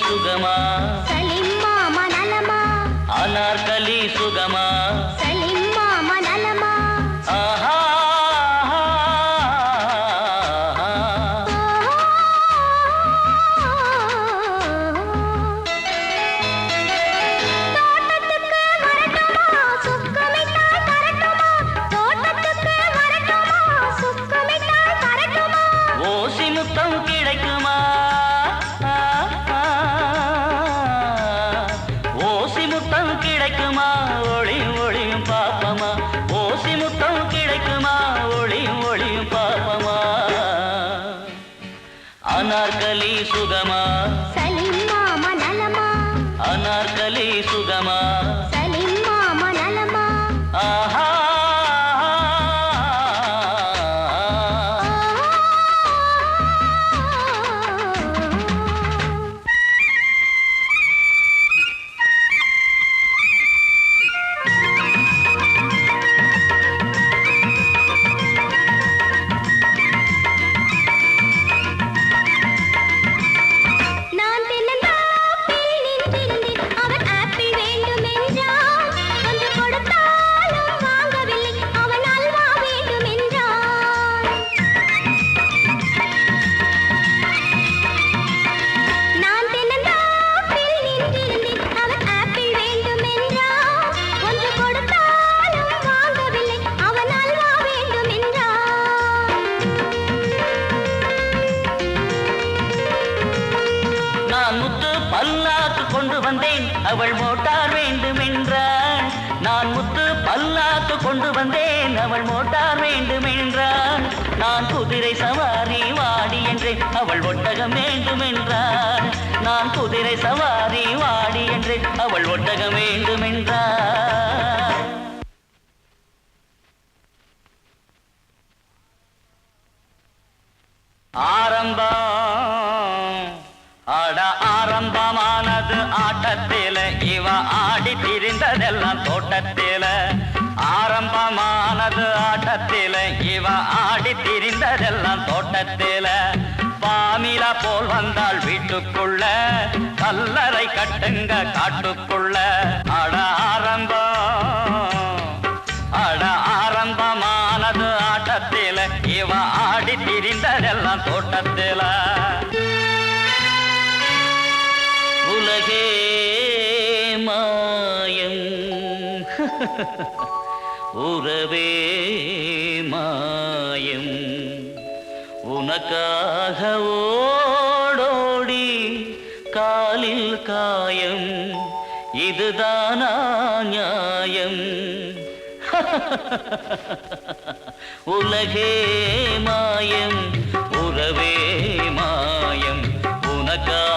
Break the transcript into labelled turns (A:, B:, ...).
A: சுகமா
B: சலிம்மா மனலமா
A: அனார்கலி சுகமா
B: சலிம்மா மனலமா
A: ஆஹா
B: தோட்டத்துக்கு வரட்டுமா சுக்கமிட்டாய் தரட்டுமா தோட்டத்துக்கு வரட்டுமா சுக்கமிட்டாய் தரட்டுமா
A: ஓசி முத்தம் கிடைக்குமா ஓசி முத்தம் கிடைக்குமா ஒளியும் ஒளியும் பாப்பமா ஓசி முத்தம் கிடைக்குமா ஒளியும் ஒளியும் பாப்பமா அனார்கலி சுகமா
B: சலிம்மா மனலமா
A: அனார்கலி சுகமா
B: சலிம்மா மனலமா
A: ஆஹா
B: நான் தென்னந்தாப்பில் நின்றிருந்தேன் அவன் ஆப்பிள் வேண்டும் என்றான் கொஞ்சம் கொடுத்தாலும் வாங்கவில்லை அவன் அல்வா வேண்டும் என்றான் நான் தென்னந்தாப்பில் நின்றிருந்தேன் அவன் ஆப்பிள் வேண்டும் என்றான் கொஞ்சம் கொடுத்தாலும் வாங்கவில்லை அவன் அல்வா வேண்டும் என்றான்
A: நான் முத்து பல்லாக்கு கொண்டு வந்தேன் அவள் மோட்டார் வேண்டும் என்றாள் நான் முத்து பல்லாக்கு கொண்டு வந்தேன் அவள் மோட்டார் வேண்டும் என்றாள் நான் குதிரை சவாரி வாடி என்றேன் அவள் ஒட்டகம் வேண்டும் என்றாள் நான் குதிரை சவாரி வாடி என்றேன் அவள் ஒட்டகம் வேண்டும் என்றாள் ஆரம்பமானது ஆட்டத்தில இவ ஆடி திரிந்ததெல்லாம் தோட்டத்தில ஆரம்பமானது ஆட்டத்தில இவ ஆடி திரிந்ததெல்லாம் தோட்டத்தில பாமில போல் வந்தாள் வீட்டுக்குள்ள கல்லறை கட்டுங்க காட்டுக்குள்ள அட ஆரம்பமானது ஆட்டத்தில இவ ஆடி திரிந்ததெல்லாம் தோட்டத்தில உலகே மாயம் உறவே மாயம் உனக்காக ஓடோடி காலில் காயம் இதுதானா நியாயம் உலகே மாயம் உறவே மாயம் உனக்காக